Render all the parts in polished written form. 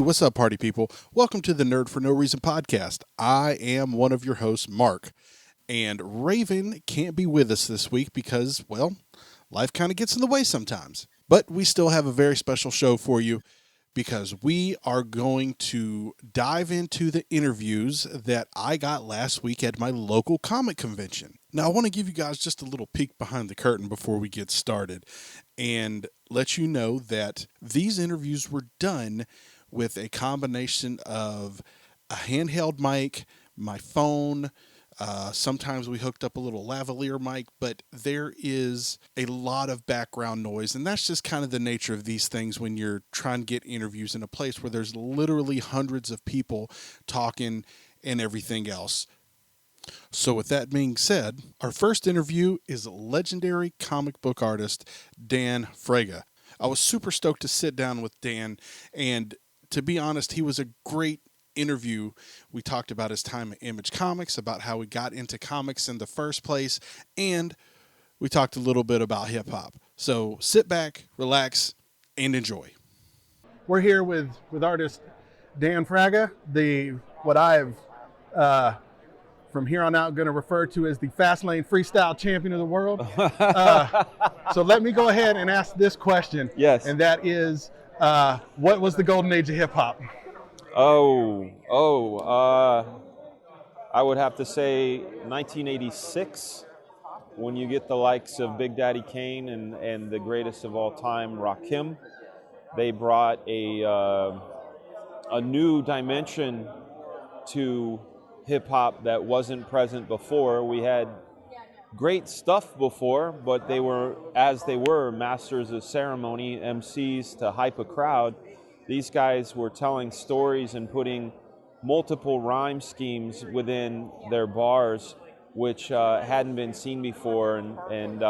what's up, party people? Welcome to the Nerd for No Reason podcast. I am one of your hosts, Mark, and Raven can't be with us this week because, well, life kind of gets in the way sometimes. But we still have a very special show for you because we are going to dive into the interviews that I got last week at my local comic convention. Now, I want to give you guys just a little peek behind the curtain before we get started and let you know that these interviews were done with a combination of a handheld mic, my phone. Sometimes we hooked up a little lavalier mic, but there is a lot of background noise. And that's just kind of the nature of these things when you're trying to get interviews in a place where there's literally hundreds of people talking and everything else. So with that being said, our first interview is legendary comic book artist Dan Fraga. I was super stoked to sit down with Dan, and to be honest, he was a great interview. We talked about his time at Image Comics, about how he got into comics in the first place, and we talked a little bit about hip hop. So sit back, relax, and enjoy. We're here with artist Dan Fraga, what I've from here on out going to refer to as the Fast Lane Freestyle Champion of the world. So let me go ahead and ask this question. Yes. And that is, what was the golden age of hip hop? I would have to say 1986, when you get the likes of Big Daddy Kane and the greatest of all time, Rakim. They brought a new dimension to hip hop that wasn't present before. We had great stuff before, but they were masters of ceremony, MCs to hype a crowd. These guys were telling stories and putting multiple rhyme schemes within their bars, which hadn't been seen before, and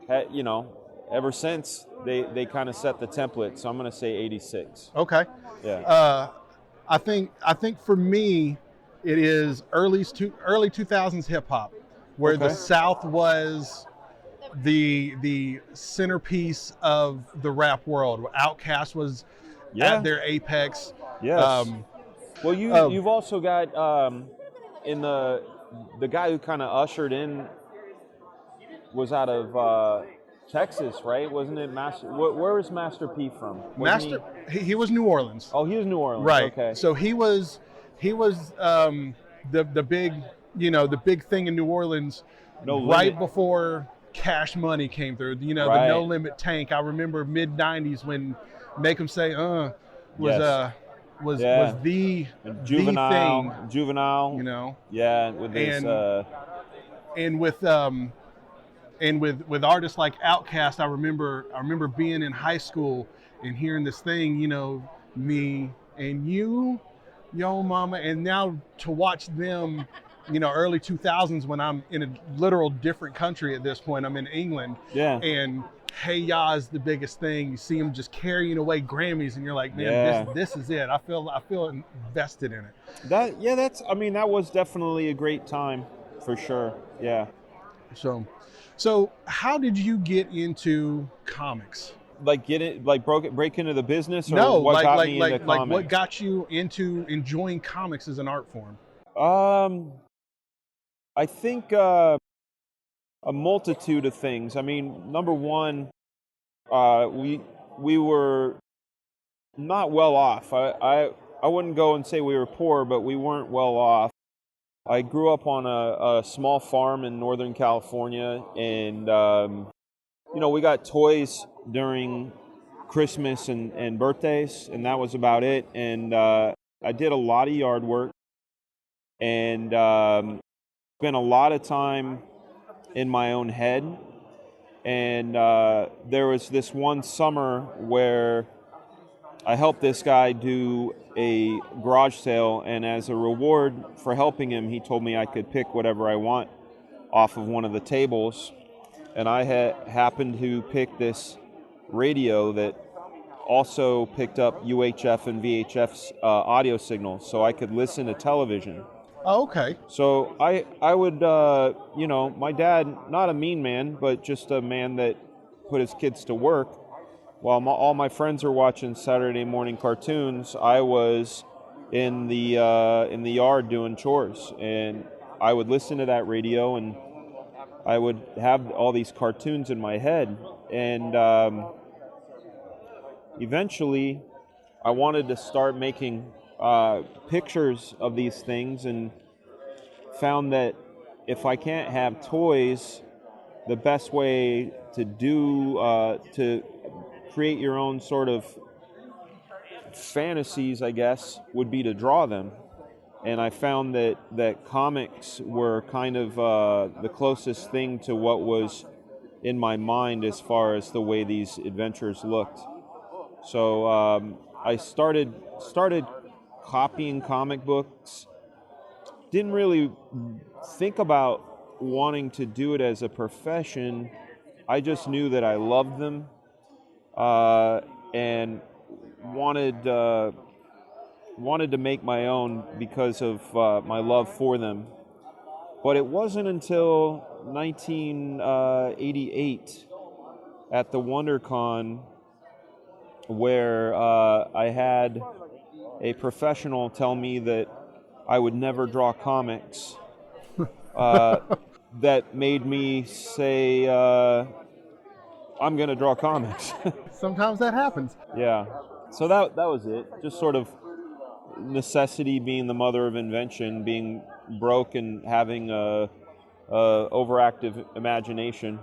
ever since they kind of set the template. So I'm going to say 86. Okay. Yeah. I think for me, it is early 2000s hip hop, where the South was the centerpiece of the rap world. Outkast was at their apex. Yes. You've also got in the guy who kind of ushered in was out of Texas, right? Wasn't it Master? Where was Master P from? He was New Orleans. Oh, he was New Orleans. Right. Okay. So he was the big, the big thing in New Orleans before Cash Money came through. The No Limit Tank. I remember mid '90s when Macon say was the Juvenile thing. Juvenile. Yeah, with this and with artists like Outkast, I remember being in high school and hearing this thing, me and you, yo mama, and now to watch them, early 2000s when I'm in a literal different country at this point. I'm in England. Yeah. And Hey Ya is the biggest thing. You see them just carrying away Grammys, and you're like, man, this is it. I feel invested in it. That was definitely a great time for sure. Yeah. So how did you get into comics? Break into the business, or no, what got me into comics? What got you into enjoying comics as an art form? I think a multitude of things. I mean, number one, we were not well off. I wouldn't go and say we were poor, but we weren't well off. I grew up on a small farm in Northern California, and we got toys during Christmas and birthdays, and that was about it. And I did a lot of yard work, and spent a lot of time in my own head. And there was this one summer where I helped this guy do a garage sale, and as a reward for helping him, he told me I could pick whatever I want off of one of the tables. And I happened to pick this radio that also picked up UHF and VHF audio signals, so I could listen to television. Oh, okay. So I would, my dad, not a mean man, but just a man that put his kids to work, while all my friends were watching Saturday morning cartoons, I was in the yard doing chores, and I would listen to that radio, and I would have all these cartoons in my head, and eventually I wanted to start making pictures of these things, and found that if I can't have toys, the best way to create your own sort of fantasies, I guess, would be to draw them. And I found that comics were kind of the closest thing to what was in my mind as far as the way these adventures looked. So I started copying comic books. Didn't really think about wanting to do it as a profession. I just knew that I loved them and wanted to make my own because of my love for them. But it wasn't until 1988 at the WonderCon where I had a professional tell me that I would never draw comics. That made me say, I'm going to draw comics. Sometimes that happens. Yeah. So that was it. Just sort of necessity being the mother of invention, being broke and having a overactive imagination.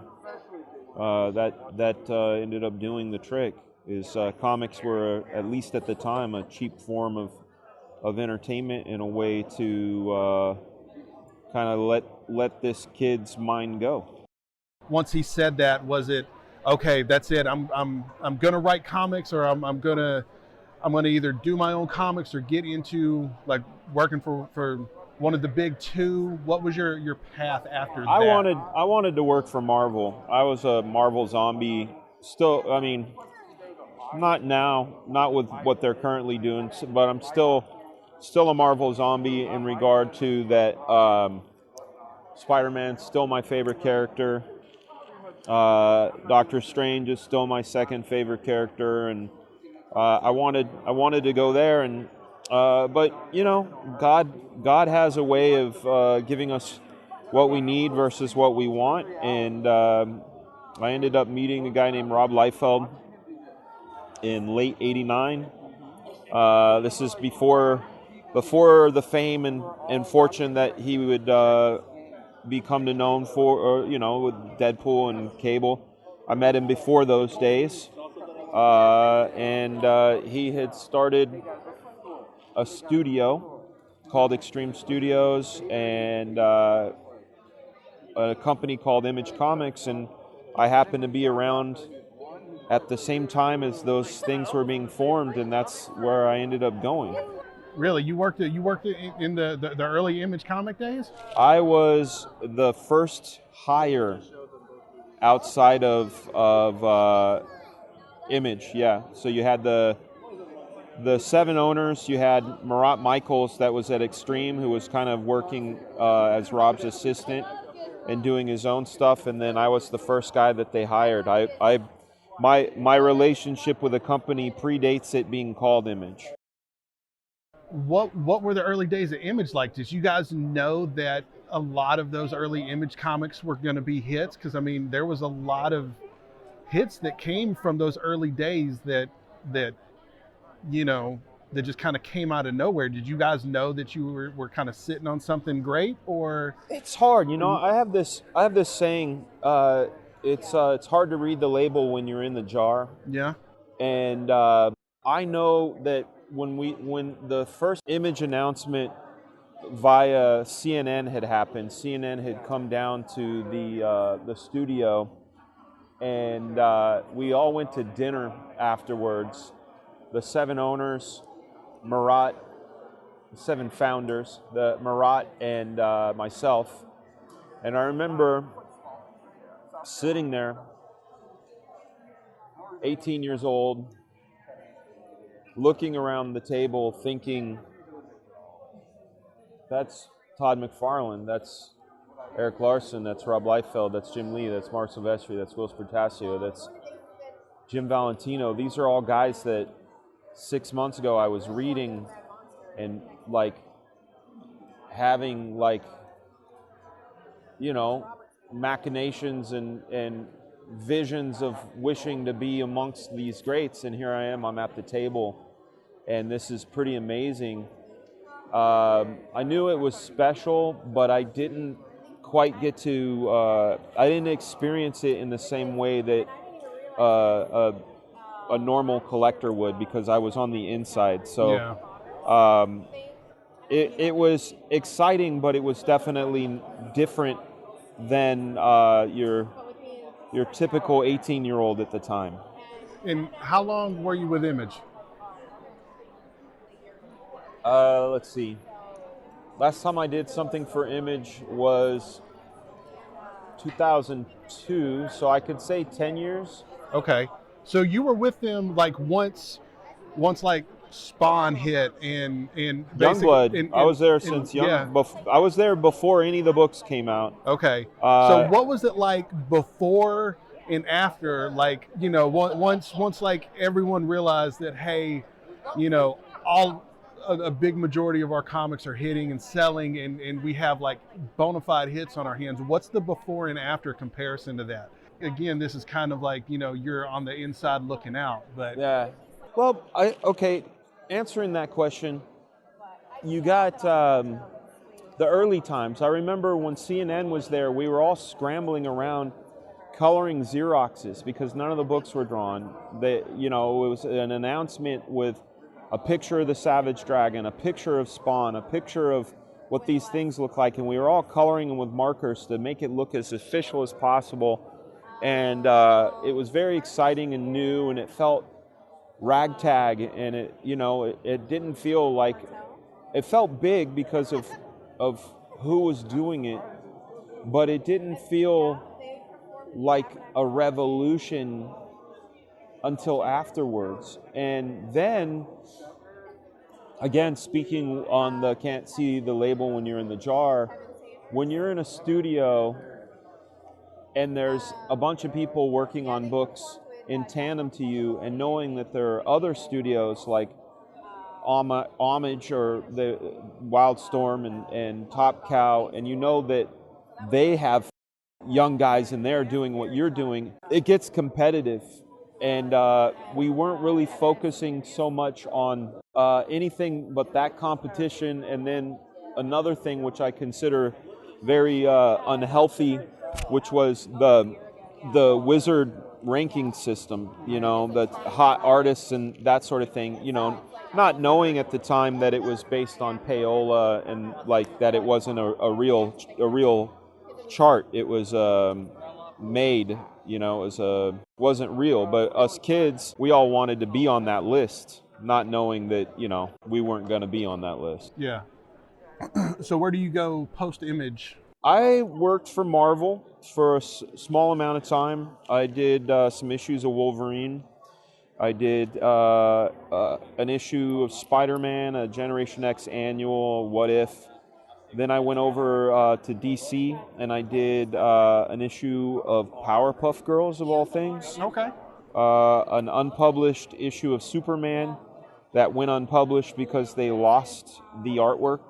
That ended up doing the trick. Is comics were, at least at the time, a cheap form of entertainment and a way to kind of let this kid's mind go. Once he said that, was it okay? That's it. I'm gonna write comics, or I'm gonna either do my own comics or get into like working for one of the big two. What was your path after that? I wanted to work for Marvel. I was a Marvel zombie. Still, I mean, not now, not with what they're currently doing, but I'm still a Marvel zombie in regard to that. Spider-Man's still my favorite character. Doctor Strange is still my second favorite character, and I wanted to go there, and but you know, God has a way of giving us what we need versus what we want, and I ended up meeting a guy named Rob Liefeld in late '89. This is before the fame and fortune that he would become to known for, or, you know, with Deadpool and Cable. I met him before those days, and he had started a studio called Extreme Studios and a company called Image Comics, and I happened to be around at the same time as those things were being formed, and that's where I ended up going. Really, you worked in the early Image comic days? I was the first hire outside of Image, yeah. So you had the 7 owners. You had Marat Michaels that was at Extreme, who was kind of working as Rob's assistant and doing his own stuff, and then I was the first guy that they hired. My relationship with the company predates it being called Image. What were the early days of Image like? Did you guys know that a lot of those early Image comics were going to be hits? Because I mean, there was a lot of hits that came from those early days that you know, that just kind of came out of nowhere. Did you guys know that you were kind of sitting on something great, or? It's hard, you know. I have this saying. It's hard to read the label when you're in the jar. Yeah. And I know that when the first Image announcement via CNN had happened, CNN had come down to the studio, and we all went to dinner afterwards. The 7 owners, Marat, the 7 founders, the Marat and myself, and I remember sitting there, 18 years old, looking around the table, thinking, that's Todd McFarlane, that's Eric Larson, that's Rob Liefeld, that's Jim Lee, that's Mark Silvestri, that's Will Spertasio, that's Jim Valentino. These are all guys that 6 months ago I was reading and like having like, you know, machinations and visions of wishing to be amongst these greats, and here I am, I'm at the table, and this is pretty amazing. I knew it was special, but I didn't quite get to, I didn't experience it in the same way that a normal collector would, because I was on the inside. So Yeah. it was exciting, but it was definitely different than your typical 18-year-old at the time. And how long were you with Image? Let's see. Last time I did something for Image was 2002, so I could say 10 years. Okay. So you were with them like once like Spawn hit and Youngblood. I was there since yeah. I was there before any of the books came out. Okay. So what was it like before and after? Like, you know, once like everyone realized that, hey, you know, a big majority of our comics are hitting and selling, and we have like bona fide hits on our hands. What's the before and after comparison to that? Again, this is kind of like, you know, you're on the inside looking out, but Yeah. Well, answering that question, you got the early times. I remember when CNN was there, we were all scrambling around coloring Xeroxes because none of the books were drawn. It was an announcement with a picture of the Savage Dragon, a picture of Spawn, a picture of what these things look like, and we were all coloring them with markers to make it look as official as possible. And it was very exciting and new, and it felt ragtag, and it didn't feel like, it felt big because of who was doing it, but it didn't feel like a revolution until afterwards. And then again, speaking on the can't see the label when you're in the jar, when you're in a studio and there's a bunch of people working on books in tandem to you, and knowing that there are other studios like Homage or the Wildstorm and Top Cow, and you know that they have young guys in there doing what you're doing, it gets competitive. And we weren't really focusing so much on anything but that competition. And then another thing which I consider very unhealthy, which was the Wizard ranking system, the hot artists and that sort of thing, not knowing at the time that it was based on payola and like that it wasn't a real chart. It was made, wasn't real. But us kids, we all wanted to be on that list, not knowing that, we weren't going to be on that list. Yeah. So where do you go post-Image? I worked for Marvel for a small amount of time. I did some issues of Wolverine. I did an issue of Spider-Man, a Generation X annual, What If. Then I went over to DC and I did an issue of Powerpuff Girls, of all things. Okay. An unpublished issue of Superman that went unpublished because they lost the artwork.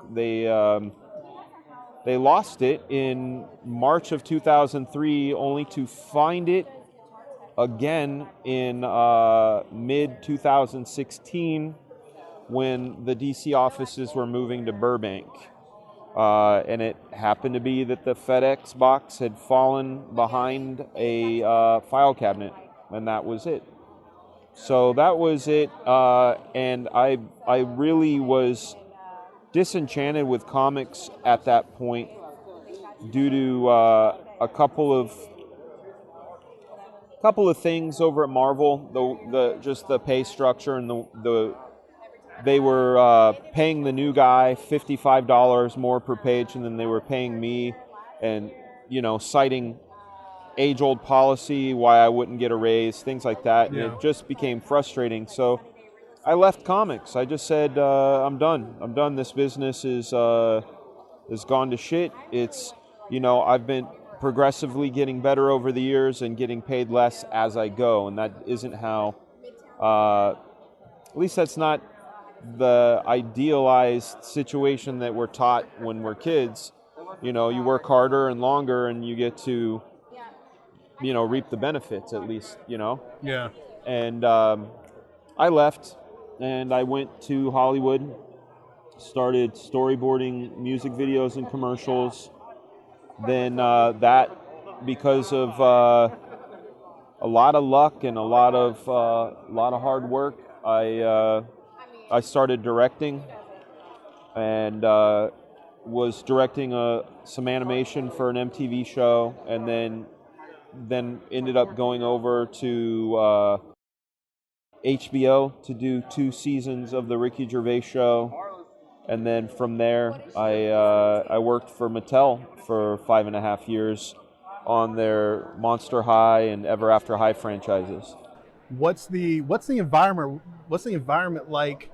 They lost it in March of 2003, only to find it again in mid-2016 when the DC offices were moving to Burbank. And it happened to be that the FedEx box had fallen behind a file cabinet, and that was it. So that was it, and I really was disenchanted with comics at that point due to a couple of things over at Marvel, just the pay structure and they were paying the new guy $55 more per page than they were paying me, and citing age-old policy why I wouldn't get a raise, things like that. Yeah. And it just became frustrating. So I left comics. I just said, I'm done. This business is gone to shit. It's, I've been progressively getting better over the years and getting paid less as I go, and that isn't how, at least that's not the idealized situation that we're taught when we're kids. You know, you work harder and longer and you get to, you know, reap the benefits at least, you know. Yeah. And I left and I went to Hollywood, started storyboarding music videos and commercials. Then that, because of a lot of luck and a lot of hard work, I started directing and was directing some animation for an MTV show, and then ended up going over to HBO to do 2 seasons of the Ricky Gervais show. And then from there, I worked for Mattel for 5.5 years on their Monster High and Ever After High franchises. What's the environment like?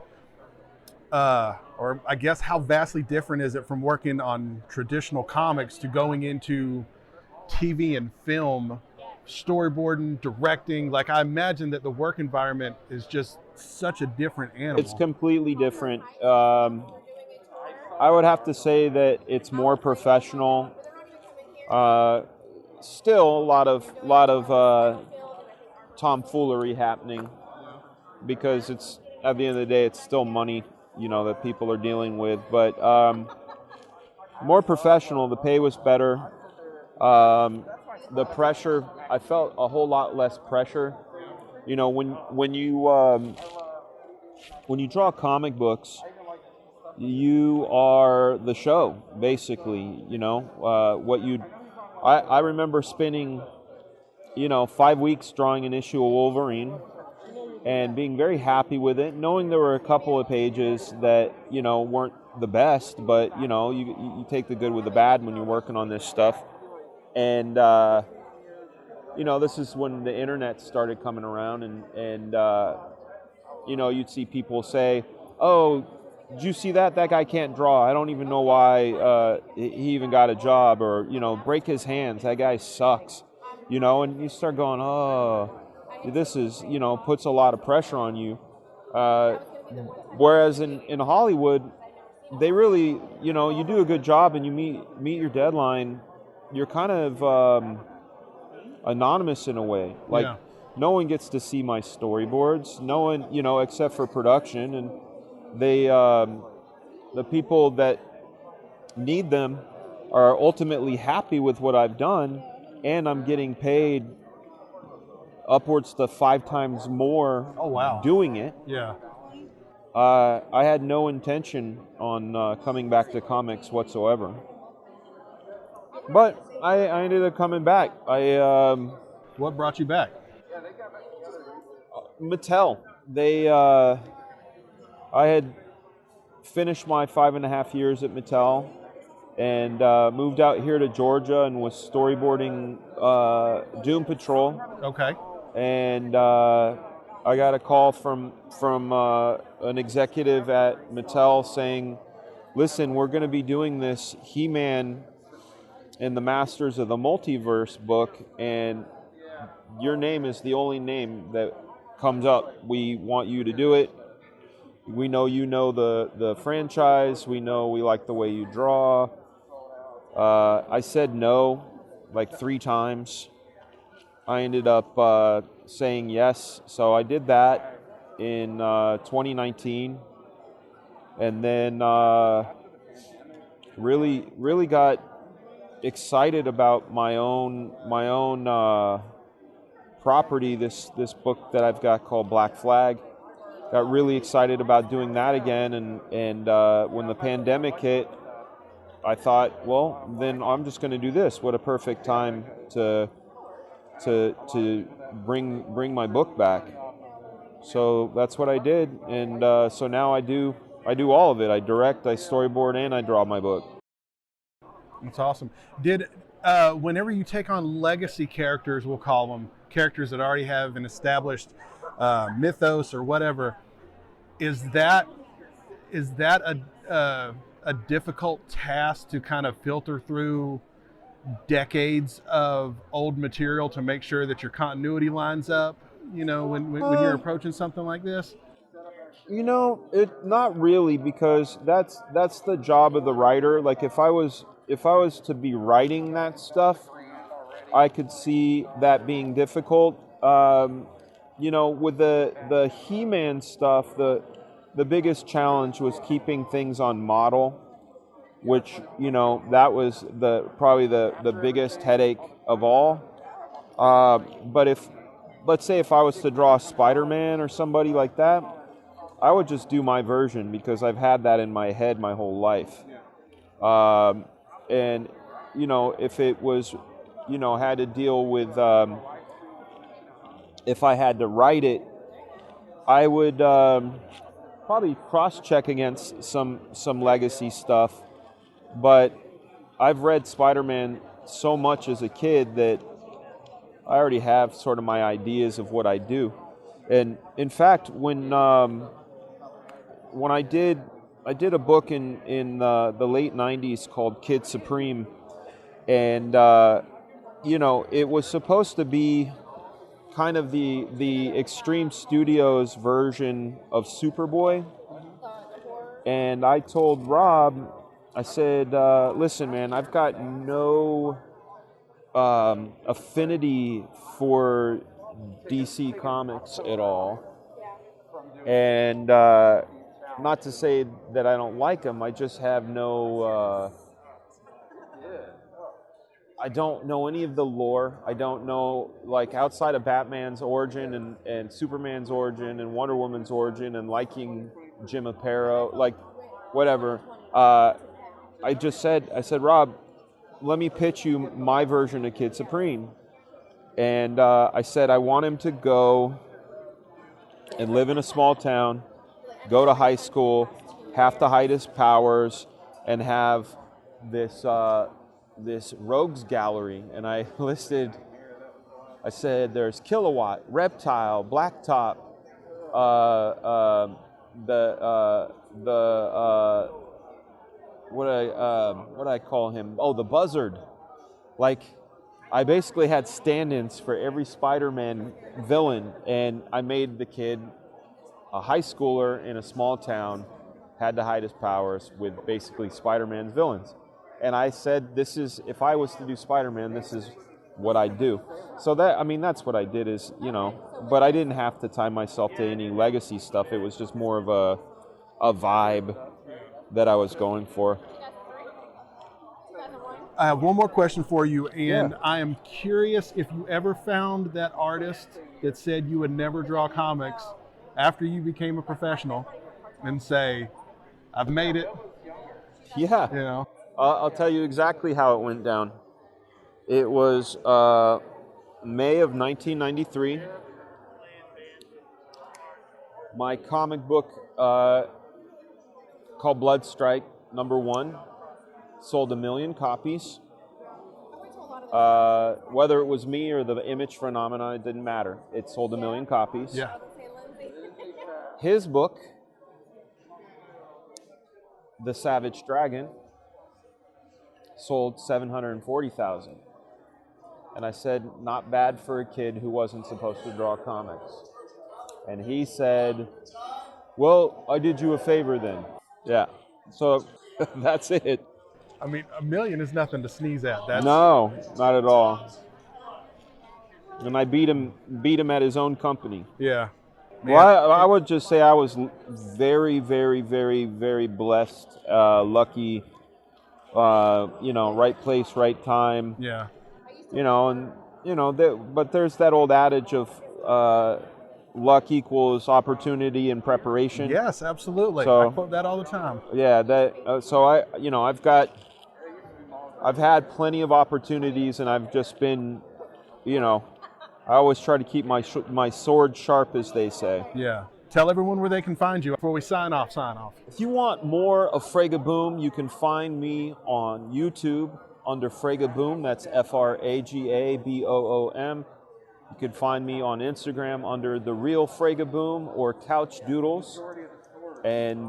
Or I guess how vastly different is it from working on traditional comics to going into TV and film, storyboarding, directing? Like, I imagine that the work environment is just such a different animal. It's completely different. I would have to say that it's more professional. Still a lot of tomfoolery happening, because it's, at the end of the day, it's still money, you know, that people are dealing with. But more professional. The pay was better. The pressure, I felt a whole lot less pressure. You know, when you draw comic books, you are the show, basically. You know, I remember spending, you know, 5 weeks drawing an issue of Wolverine and being very happy with it, knowing there were a couple of pages that, you know, weren't the best, but, you know, you take the good with the bad when you're working on this stuff. And, you know, this is when the internet started coming around, and you know, you'd see people say, "Oh, did you see that? That guy can't draw. I don't even know why he even got a job," or, you know, "Break his hands. That guy sucks." You know, and you start going, "Oh, this is," you know, puts a lot of pressure on you. Whereas in Hollywood, they really, you know, you do a good job and you meet your deadline, you're kind of anonymous in a way. Like, Yeah. No one gets to see my storyboards. No one, you know, except for production, and they, the people that need them are ultimately happy with what I've done, and I'm getting paid upwards to 5 times more. Oh, wow. Doing it. Yeah. I had no intention on coming back to comics whatsoever, but I ended up coming back. What brought you back? Mattel. I had finished my 5.5 years at Mattel and moved out here to Georgia and was storyboarding Doom Patrol. Okay. And I got a call from an executive at Mattel saying, "Listen, we're going to be doing this He-Man and the Masters of the Multiverse book, and your name is the only name that comes up. We want you to do it. We know you know the franchise. We know we like the way you draw." I said no like 3 times. I ended up saying yes, so I did that in 2019, and then really got excited about my own property. This book that I've got called Black Flag. Got really excited about doing that again, and when the pandemic hit, I thought, well, then I'm just going to do this. What a perfect time to bring my book back. So that's what I did, and so now I do all of it. I direct, I storyboard, and I draw my book. That's awesome. Did whenever you take on legacy characters, we'll call them, characters that already have an established mythos or whatever, is that a difficult task to kind of filter through decades of old material to make sure that your continuity lines up, when you're approaching something like this? It not really, because that's the job of the writer. Like if I was to be writing that stuff, I could see that being difficult. With the He-Man stuff, the biggest challenge was keeping things on model, which that was probably the biggest headache of all. But let's say if I was to draw Spider-Man or somebody like that, I would just do my version because I've had that in my head my whole life. And if it was, had to deal with, if I had to write it, I would probably cross-check against some legacy stuff. But I've read Spider-Man so much as a kid that I already have sort of my ideas of what I do. And in fact, when I did a book in the late '90s called Kid Supreme, and it was supposed to be kind of the Extreme Studios version of Superboy. And I told Rob, I said, listen, man, I've got no affinity for DC Comics at all. And not to say that I don't like them, I just have no... I don't know any of the lore. I don't know, like, outside of Batman's origin and Superman's origin and Wonder Woman's origin and liking Jim Aparo, like, whatever. I said, Rob, let me pitch you my version of Kid Supreme. And I said, I want him to go and live in a small town, go to high school, have to hide his powers, and have this rogues gallery. And I said, there's Kilowatt, Reptile, Blacktop, what do I call him? Oh, the Buzzard. Like, I basically had stand-ins for every Spider-Man villain, and I made the kid a high schooler in a small town, had to hide his powers with basically Spider-Man's villains. And I said, if I was to do Spider-Man, this is what I'd do. So that's what I did is, but I didn't have to tie myself to any legacy stuff. It was just more of a vibe that I was going for. I have one more question for you, and Yeah. I am curious if you ever found that artist that said you would never draw comics after you became a professional and say, I've made it. Yeah. I'll tell you exactly how it went down. It was May of 1993. My comic book called Blood Strike #1 sold 1 million copies. Whether it was me or the Image phenomenon, it didn't matter. It sold 1 million copies. Yeah. His book, The Savage Dragon, sold 740,000. And I said, not bad for a kid who wasn't supposed to draw comics. And he said, well, I did you a favor then. Yeah. So that's it. I mean, 1 million is nothing to sneeze at. No, not at all. And I beat him at his own company. Yeah. Man. Well, I would just say I was very, very, very, very blessed, lucky, right place, right time. Yeah. But there's that old adage of luck equals opportunity and preparation. Yes, absolutely. So, I quote that all the time. Yeah, I've had plenty of opportunities, and I've just been, I always try to keep my sword sharp, as they say. Yeah. Tell everyone where they can find you before we sign off. If you want more of Fragaboom, you can find me on YouTube under Fragaboom. That's FRAGABOOM. You can find me on Instagram under The Real Fragaboom or Couch Doodles. And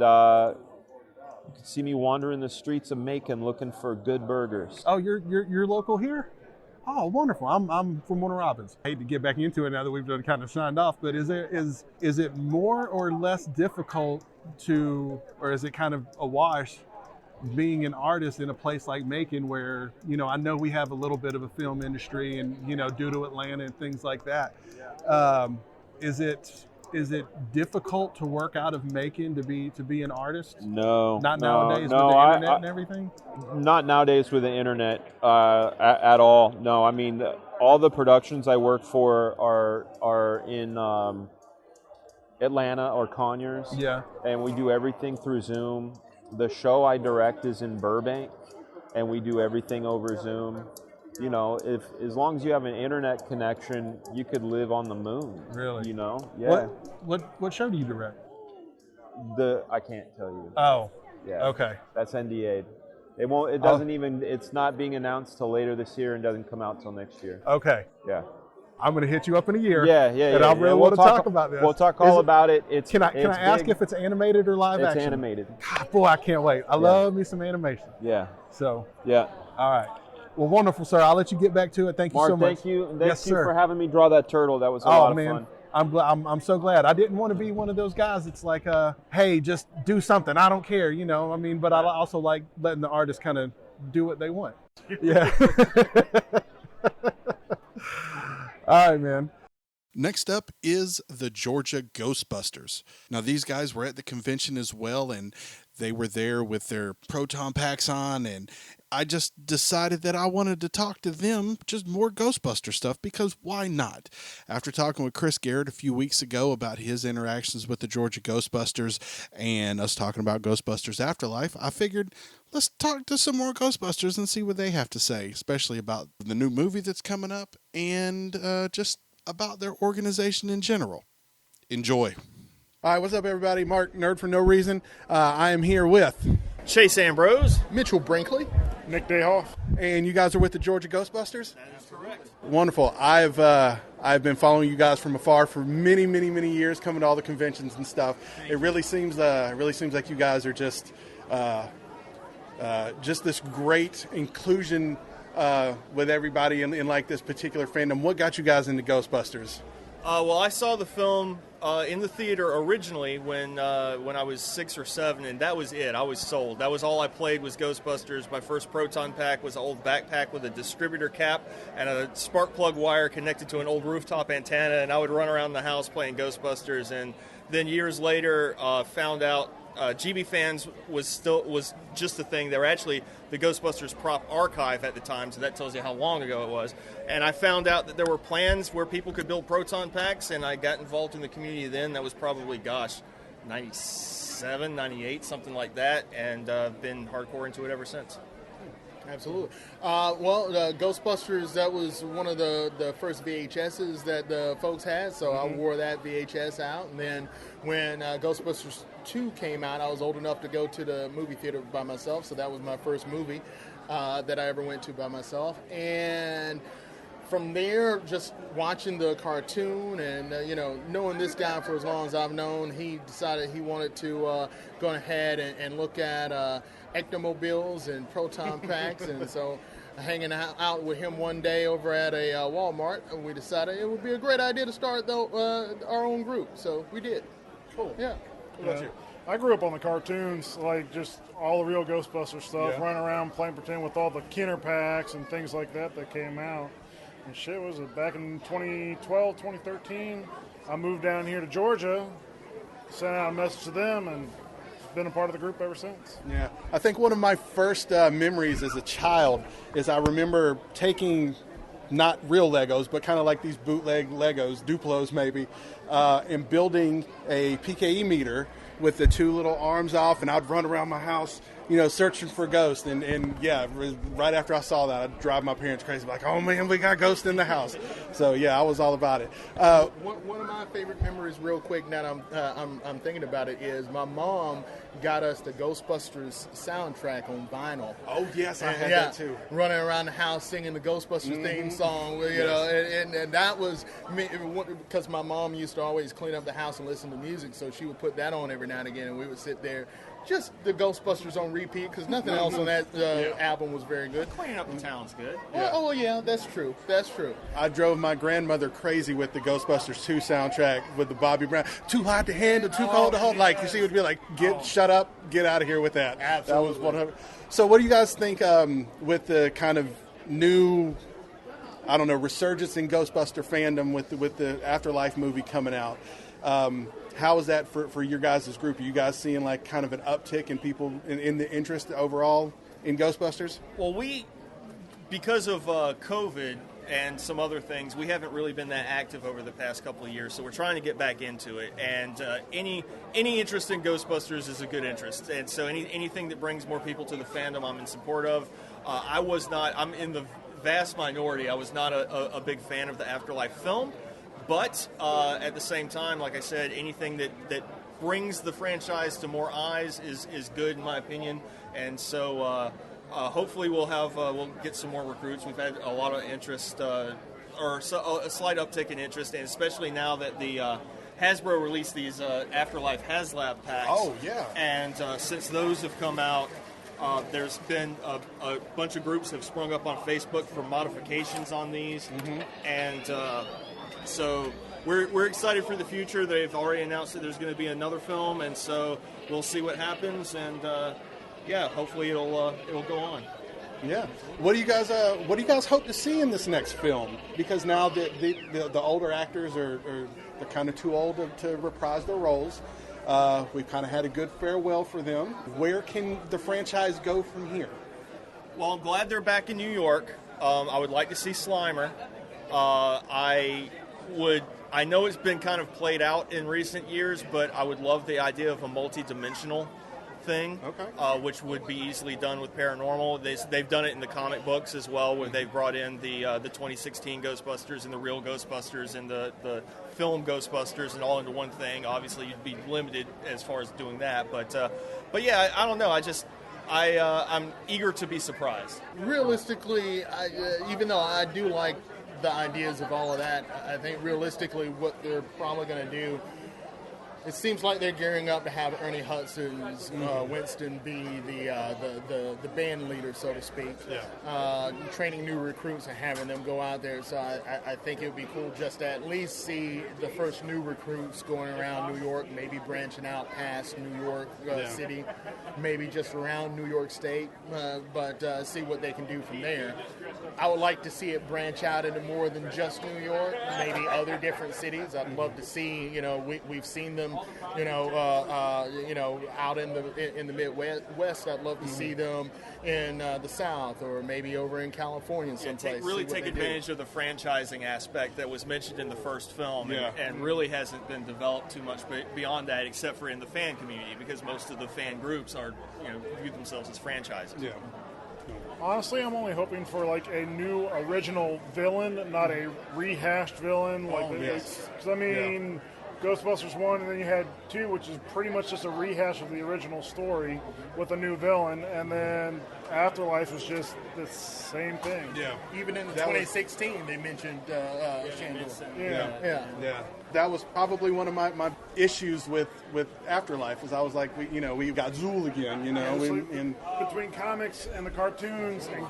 You can see me wandering the streets of Macon looking for good burgers. Oh, you're local here? Oh, wonderful. I'm from Warner Robins. I hate to get back into it now that we've done kind of shined off, but is it more or less difficult to, or is it kind of a wash being an artist in a place like Macon where, I know we have a little bit of a film industry and, due to Atlanta and things like that. Is it difficult to work out of Macon to be an artist? No. Not nowadays with the internet and everything? Not nowadays with the internet at all. No, I mean, all the productions I work for are in Atlanta or Conyers. Yeah. And we do everything through Zoom. The show I direct is in Burbank, and we do everything over Zoom. As long as you have an internet connection, you could live on the moon. Really? Yeah. What show do you direct? I can't tell you. Oh. Yeah. Okay. That's NDA'd. It won't. It doesn't even. It's not being announced till later this year and doesn't come out till next year. Okay. Yeah. I'm going to hit you up in a year. Yeah. And I really want to talk about this. We'll talk all about it. Can I ask if it's animated or live action? It's animated. God, boy, I can't wait. I love me some animation. Yeah. So. Yeah. All right. Well, wonderful, sir. I'll let you get back to it. Thank you Mark, so much. Thank you. And yes, thank you sir. for having me draw that turtle. That was a lot of fun. I'm so glad. I didn't want to be one of those guys that's like, hey, just do something. I don't care, but I also like letting the artists kind of do what they want. Yeah. All right, man. Next up is the Georgia Ghostbusters. Now, these guys were at the convention as well, and they were there with their proton packs on, and I just decided that I wanted to talk to them just more Ghostbuster stuff, because why not? After talking with Chris Garrett a few weeks ago about his interactions with the Georgia Ghostbusters and us talking about Ghostbusters Afterlife, I figured let's talk to some more Ghostbusters and see what they have to say, especially about the new movie that's coming up and just about their organization in general. Enjoy. All right, what's up, everybody? Mark, Nerd for No Reason. I am here with Chase Ambrose, Mitchell Brinkley, Nick Dayhoff, and you guys are with the Georgia Ghostbusters? That is correct. Wonderful. I've been following you guys from afar for many, many, many years, coming to all the conventions and stuff. It really seems like you guys are just this great inclusion with everybody in like this particular fandom. What got you guys into Ghostbusters? Well, I saw the film in the theater originally when I was 6 or 7, and that was it. I was sold. That was all I played was Ghostbusters. My first proton pack was an old backpack with a distributor cap and a spark plug wire connected to an old rooftop antenna, and I would run around the house playing Ghostbusters. And then years later, found out GB Fans was just a thing. They were actually the Ghostbusters prop archive at the time, so that tells you how long ago it was. And I found out that there were plans where people could build proton packs, and I got involved in the community then. That was probably, 97, 98, something like that, and been hardcore into it ever since. Absolutely. Ghostbusters, that was one of the first VHSs that the folks had, so I wore that VHS out. And then when Ghostbusters 2 came out, I was old enough to go to the movie theater by myself, so that was my first movie that I ever went to by myself. And from there, just watching the cartoon and, knowing this guy for as long as I've known, he decided he wanted to go ahead and look at ectomobiles and proton packs. And so hanging out with him one day over at a Walmart, and we decided it would be a great idea to start our own group. So we did. Cool. Yeah. What about you? I grew up on the cartoons, like just all the real Ghostbuster stuff, running around playing pretend with all the Kenner packs and things like that came out. And shit, was it back in 2012, 2013? I moved down here to Georgia, sent out a message to them, and been a part of the group ever since. Yeah, I think one of my first memories as a child is I remember taking not real Legos, but kind of like these bootleg Legos, Duplos maybe, and building a PKE meter with the two little arms off, and I'd run around my house, searching for ghosts. And yeah, right after I saw that, I'd drive my parents crazy, like, oh man, we got ghosts in the house. So yeah, I was all about it. One of my favorite memories, real quick, now that I'm thinking about it, is my mom got us the Ghostbusters soundtrack on vinyl. Oh yes, I had that too. Running around the house singing the Ghostbusters theme song, and that was me, because my mom used to always clean up the house and listen to music, so she would put that on every now and again, and we would sit there just the Ghostbusters on repeat because nothing else on that album was very good. Cleaning up the town's good. Yeah. Oh yeah, that's true. That's true. I drove my grandmother crazy with the Ghostbusters 2 soundtrack with the Bobby Brown. Too hot to handle, too cold to hold. Like, she would be like, shut up, get out of here with that. Absolutely. That was 100. So what do you guys think with the kind of new, I don't know, resurgence in Ghostbuster fandom with the Afterlife movie coming out? How is that for your guys' group? Are you guys seeing like kind of an uptick in people in the interest overall in Ghostbusters? Well, because of COVID and some other things, we haven't really been that active over the past couple of years. So we're trying to get back into it. And any interest in Ghostbusters is a good interest. And so anything that brings more people to the fandom, I'm in support of. I'm in the vast minority. I was not a big fan of the Afterlife film. But at the same time, like I said, anything that brings the franchise to more eyes is good in my opinion. And so hopefully we'll get some more recruits. We've had a lot of interest, or a slight uptick in interest, and especially now that the Hasbro released these Afterlife HasLab packs. Oh yeah. And since those have come out, there's been a bunch of groups have sprung up on Facebook for modifications on these, and so we're excited for the future. They've already announced that there's going to be another film, and so we'll see what happens. And hopefully it'll go on. Yeah. What do you guys hope to see in this next film? Because now the older actors are they're kind of too old to reprise their roles. We've kind of had a good farewell for them. Where can the franchise go from here? Well, I'm glad they're back in New York. I would like to see Slimer. I know it's been kind of played out in recent years, but I would love the idea of a multi-dimensional thing, which would be easily done with paranormal. They've done it in the comic books as well, where they've brought in the 2016 Ghostbusters and the real Ghostbusters and the film Ghostbusters and all into one thing. Obviously, you'd be limited as far as doing that, but yeah, I don't know. I'm eager to be surprised. Realistically, even though I do like the ideas of all of that, I think realistically what they're probably going to do, it seems like they're gearing up to have Ernie Hudson's Winston be the band leader, so to speak. Training new recruits and having them go out there. So I think it would be cool just to at least see the first new recruits going around New York, maybe branching out past New York City, maybe just around New York State, but see what they can do from there. I would like to see it branch out into more than just New York, maybe other different cities. I'd love to see, we've seen them, out in the Midwest. I'd love to see them in the South, or maybe over in California someplace. Take advantage of the franchising aspect that was mentioned in the first film, and really hasn't been developed too much beyond that, except for in the fan community, because most of the fan groups view themselves as franchises. Yeah. Honestly, I'm only hoping for like a new original villain, not a rehashed villain. Ghostbusters 1, and then you had 2, which is pretty much just a rehash of the original story with a new villain, and then Afterlife is just the same thing. Yeah. Even in 2016, they mentioned Shandor. Yeah. That was probably one of my issues with Afterlife, is I was like, we got Zool again, between comics and the cartoons and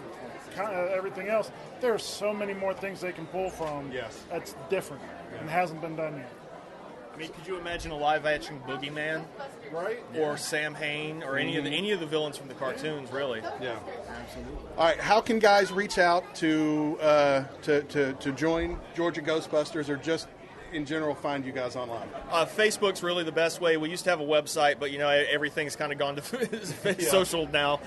everything else, there are so many more things they can pull from. Yes. That's different and hasn't been done yet. I mean, could you imagine a live-action Boogeyman, right? Or Sam Hain, or any of the villains from the cartoons, really? Yeah, absolutely. All right, how can guys reach out to join Georgia Ghostbusters, or just in general find you guys online? Facebook's really the best way. We used to have a website, but everything's kind of gone to social now.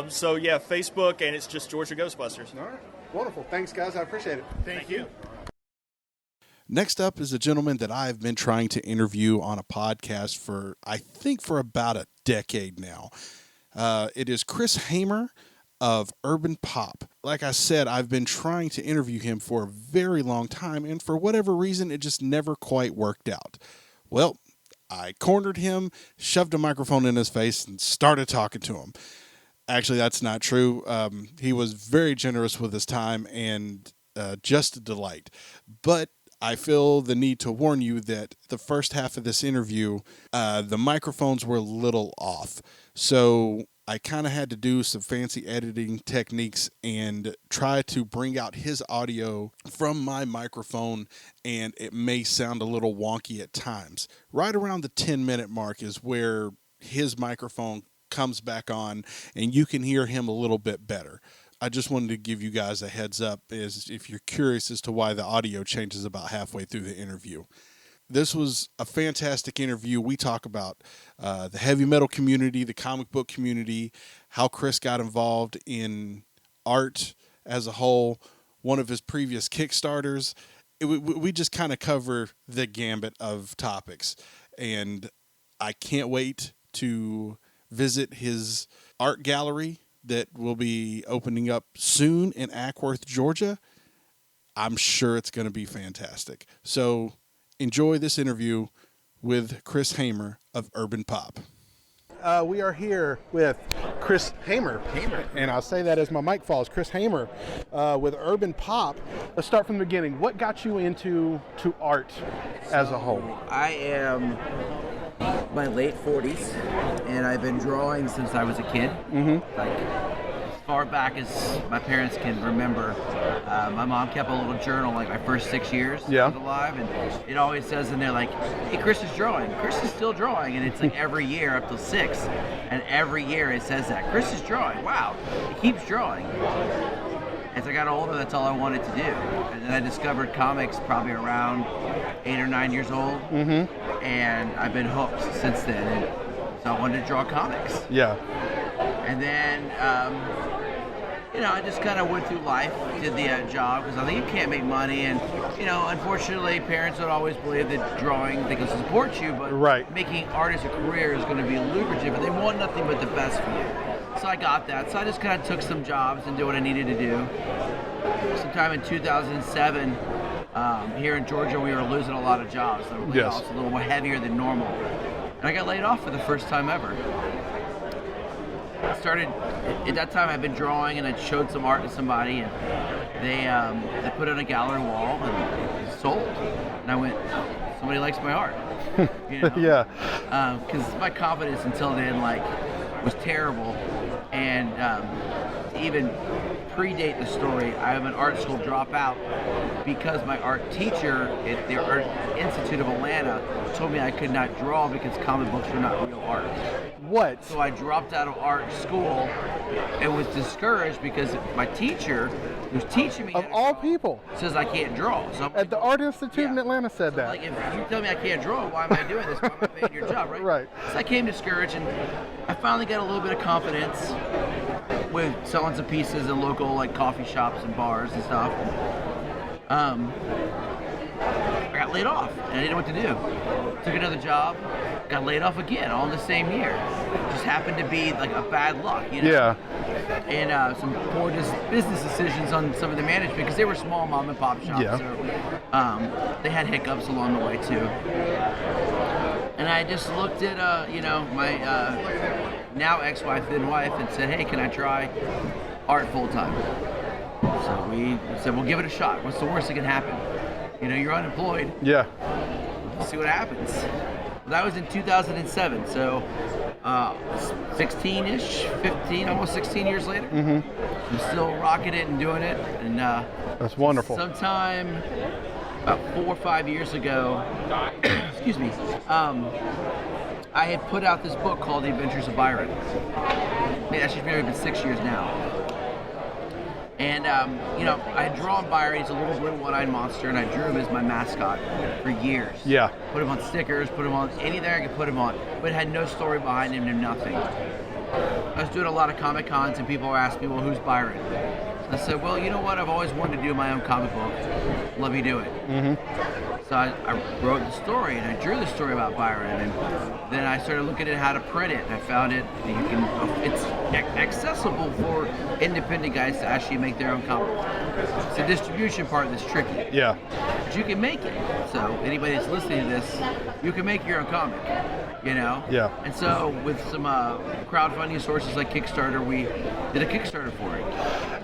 So yeah, Facebook, and it's just Georgia Ghostbusters. All right, wonderful. Thanks, guys. I appreciate it. Thank you. Next up is a gentleman that I've been trying to interview on a podcast for about a decade now. It is Chris Hamer of Urban Pop. Like I said, I've been trying to interview him for a very long time, and for whatever reason, it just never quite worked out. Well, I cornered him, shoved a microphone in his face, and started talking to him. Actually, that's not true. He was very generous with his time and just a delight. But I feel the need to warn you that the first half of this interview, the microphones were a little off. So I kind of had to do some fancy editing techniques and try to bring out his audio from my microphone, and it may sound a little wonky at times. Right around the 10-minute mark is where his microphone comes back on and you can hear him a little bit better. I just wanted to give you guys a heads up as if you're curious as to why the audio changes about halfway through the interview. This was a fantastic interview. We talk about the heavy metal community, the comic book community, how Chris got involved in art as a whole, one of his previous Kickstarters. We just kind of cover the gambit of topics. And I can't wait to visit his art gallery that will be opening up soon in Ackworth, Georgia. I'm sure it's going to be fantastic. So enjoy this interview with Chris Hamer of Urban Pop. We are here with Chris Hamer. And I'll say that as my mic falls. Chris Hamer with Urban Pop. Let's start from the beginning. What got you into art as a whole? I am my late 40s, and I've been drawing since I was a kid. Like, as far back as my parents can remember. My mom kept a little journal like my first 6 years I was alive, and it always says in there like, hey, Chris is drawing. Chris is still drawing, and it's like every year up till 6, and every year it says that. Chris is drawing. Wow, he keeps drawing. As I got older, that's all I wanted to do. And then I discovered comics probably around 8 or 9 years old, and I've been hooked since then. And so I wanted to draw comics. Yeah. And then, I just kind of went through life, did the job, because I think you can't make money. And, unfortunately, parents don't always believe that drawing, they can support you, but making art as a career is going to be lucrative, and they want nothing but the best for you. So I got that. So I just kind of took some jobs and did what I needed to do. Sometime in 2007, here in Georgia, we were losing a lot of jobs. The layoffs a little more heavier than normal. And I got laid off for the first time ever. I started, at that time I'd been drawing and I showed some art to somebody, and they put it on a gallery wall and it sold. And I went, somebody likes my art. Because my confidence until then, was terrible. And to even predate the story, I have an art school dropout because my art teacher at the Art Institute of Atlanta told me I could not draw because comic books were not real art. What? So I dropped out of art school and was discouraged because my teacher, who's teaching me of all people, says I can't draw. So I'm at the Art Institute in Atlanta said that. Like, if you tell me I can't draw, why am I doing this? Why am I paying your job, right? Right. So I came discouraged, and I finally got a little bit of confidence with selling some pieces in local coffee shops and bars and stuff. I got laid off, and I didn't know what to do. Took another job, got laid off again, all in the same year. Just happened to be a bad luck, Yeah. And some poor business decisions on some of the management, because they were small mom and pop shops. Yeah. So they had hiccups along the way too. And I just looked at my now ex-wife, then wife, and said, hey, can I try art full-time? So we said, well, give it a shot. What's the worst that can happen? You're unemployed. Yeah. See what happens. Well, that was in 2007, so 16-ish, 15, almost 16 years later. I'm still rocking it and doing it. And that's wonderful. Sometime about 4 or 5 years ago, excuse me, I had put out this book called The Adventures of Byron. Actually, maybe been 6 years now. And, I had drawn Byron. He's a little blue one-eyed monster, and I drew him as my mascot for years. Yeah. Put him on stickers, put him on anything I could put him on, but it had no story behind him, no nothing. I was doing a lot of Comic Cons, and people were asking me, well, who's Byron? I said, well, you know what? I've always wanted to do my own comic book. Let me do it. So I wrote the story, and I drew the story about Byron, and then I started looking at how to print it, and I found it's accessible for independent guys to actually make their own comic. It's the distribution part that's tricky. Yeah. But you can make it. So anybody that's listening to this, you can make your own comic, Yeah. And so with some crowdfunding sources like Kickstarter, we did a Kickstarter for it.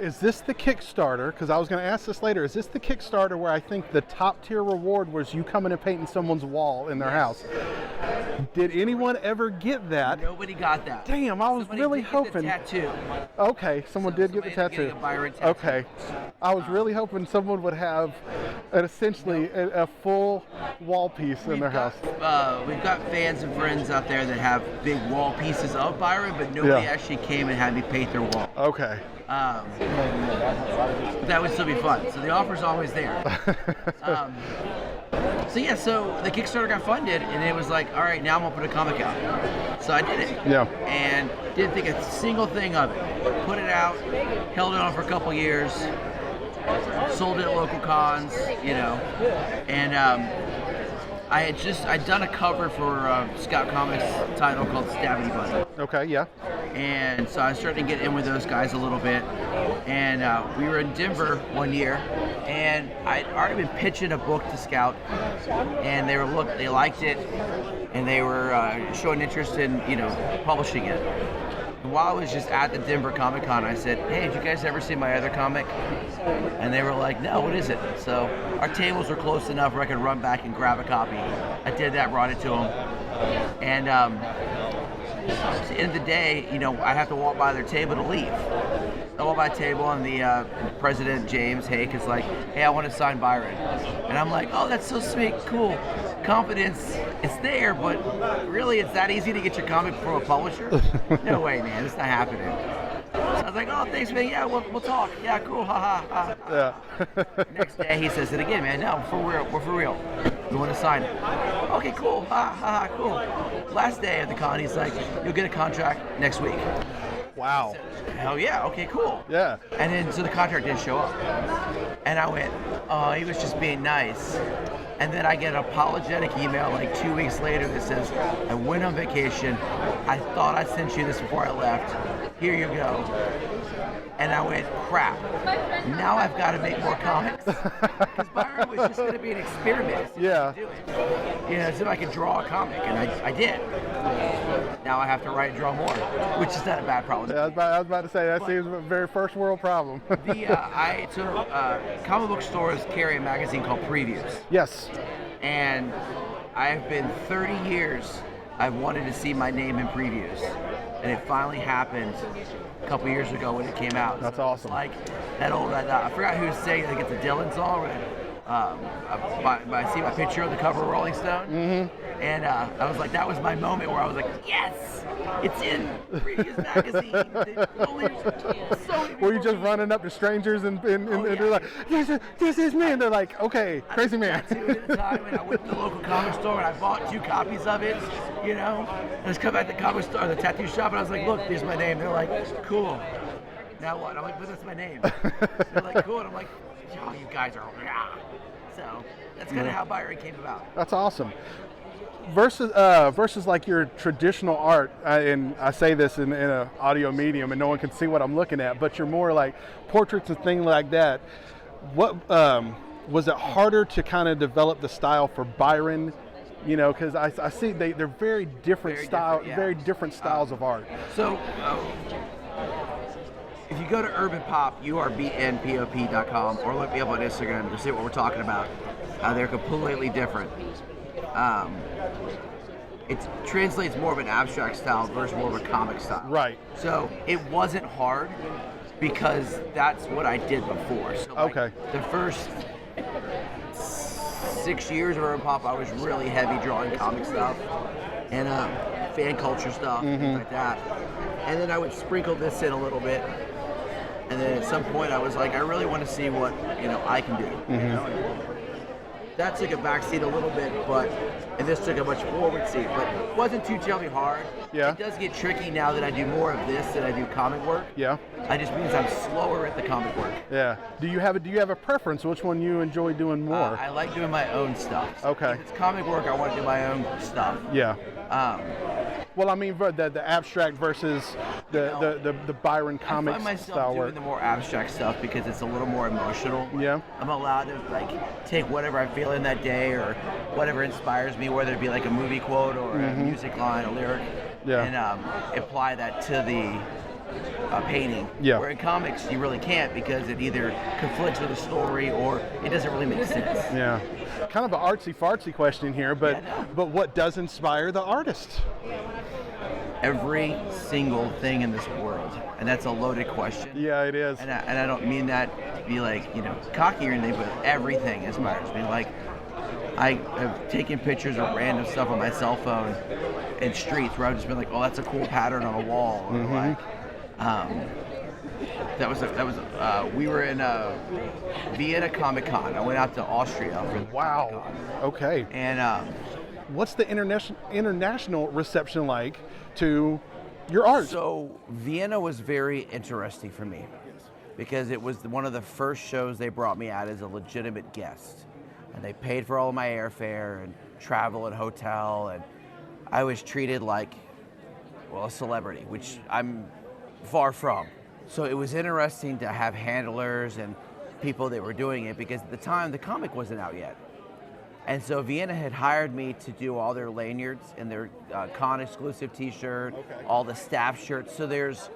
Is this the Kickstarter? Because I was going to ask this later. Is this the Kickstarter where I think the top tier reward was you coming and painting someone's wall in their house. Did anyone ever get that? Nobody got that. Damn, I was Somebody really did get the hoping. tattoo. Okay, someone did get the Somebody ended up tattoo. getting a Byron tattoo. Okay, I was really hoping someone would have essentially a full wall piece in their house. We've got fans and friends out there that have big wall pieces of Byron, but nobody actually came and had me paint their wall. Okay. That would still be fun. So the offer's always there. So the Kickstarter got funded, and it was like, all right, now I'm gonna put a comic out. So I did it. Yeah. And didn't think a single thing of it. Put it out, held it on for a couple years, sold it at local cons, and I'd done a cover for Scout Comics title called Stabby Bunny. Okay, yeah. And so I was starting to get in with those guys a little bit. And we were in Denver one year, and I'd already been pitching a book to Scout, and they liked it, and they were showing interest in publishing it. And while I was just at the Denver Comic Con, I said, "Hey, did you guys ever see my other comic?" And they were like, "No, what is it?" So our tables were close enough where I could run back and grab a copy. I did that, brought it to them, and at the end of the day, I have to walk by their table to leave. I walk by the table, and the president, James Hake, is like, "Hey, I want to sign Byron." And I'm like, "Oh, that's so sweet, cool. Confidence, it's there, but really, it's that easy to get your comic from a publisher? No way, man, it's not happening." So I was like, "Oh, thanks, man. Yeah, we'll talk. Yeah, cool. Ha ha ha." Yeah. Next day, he says it again, "Man, no, for real. We're for real. We want to sign it." "Okay, cool. Ha ha ha, cool." Last day of the con, he's like, "You'll get a contract next week." Wow. Hell yeah, okay, cool. Yeah. And then, so the contract didn't show up. And I went, "Oh, he was just being nice." And then I get an apologetic email like 2 weeks later that says, "I went on vacation. I thought I sent you this before I left. Here you go." And I went, "Crap. Now I've got to make more comics." Because Byron was just going to be an experiment. Yeah. So I could draw a comic, and I did. Now I have to write and draw more, which is not a bad problem. Yeah, I was about to say, that seems a very first world problem. Comic book stores carry a magazine called Previews. Yes. And I have been 30 years, I've wanted to see my name in Previews. And it finally happened a couple years ago when it came out. That's awesome. Like that old, I forgot who was saying it, I think it's a Dylan song, I see my picture on the cover of Rolling Stone. Mm-hmm. And I was like, that was my moment where I was like, yes, it's in Previews magazine. Were you just running up to strangers and they're like, this is me, and they're like, okay, crazy man. At the time, and I went to the local comic store and I bought 2 copies of it, I just come back to the comic store, the tattoo shop, and I was like, look, there's my name. They're like, cool. Now what? I'm like, but that's my name. They're like, cool. And I'm like, oh, you guys are, yeah. So that's kind of how Byron came about. That's awesome. Versus like your traditional art, and I say this in an audio medium and no one can see what I'm looking at, but you're more like portraits and things like that. What was it harder to kind of develop the style for Byron? Because I see they're very different very different styles of art. So if you go to Urban Pop, URBNPOP.com, or look me up on Instagram to see what we're talking about, they're completely different. It translates more of an abstract style versus more of a comic style. Right. So it wasn't hard because that's what I did before. So okay. The first 6 years of Urban Pop, I was really heavy drawing comic stuff and fan culture stuff, things like that. And then I would sprinkle this in a little bit. And then at some point I was like, I really want to see what I can do. That took a back seat a little bit, and this took a much forward seat, but it wasn't too terribly hard. Yeah. It does get tricky now that I do more of this than I do comic work. Yeah. It just means I'm slower at the comic work. Yeah. Do you have a preference? Which one you enjoy doing more? I like doing my own stuff. So okay. If it's comic work, I want to do my own stuff. Yeah. Well, I mean, the abstract versus the Byron comic style work. I find myself doing the more abstract stuff because it's a little more emotional. Yeah. I'm allowed to take whatever I'm feeling that day or whatever inspires me, whether it be like a movie quote or a music line, a lyric, and apply that to the painting. Yeah. Where in comics, you really can't because it either conflicts with the story or it doesn't really make sense. Yeah. Kind of an artsy-fartsy question here, but but what does inspire the artist? Every single thing in this world, and that's a loaded question. Yeah, it is. And I don't mean that to be like, cocky or anything, but everything inspires me. Like, I have taken pictures of random stuff on my cell phone in streets where I've just been like, oh, that's a cool pattern on a wall. Or like, we were in Vienna Comic Con. I went out to Austria for the Comic-Con. Okay. And what's the international reception like to your art? So Vienna was very interesting for me because it was one of the first shows they brought me at as a legitimate guest. And they paid for all of my airfare and travel and hotel, and I was treated like, well, a celebrity, which I'm far from. So it was interesting to have handlers and people that were doing it because at the time the comic wasn't out yet. And so Vienna had hired me to do all their lanyards and their con exclusive t-shirt, all the staff shirts. So there's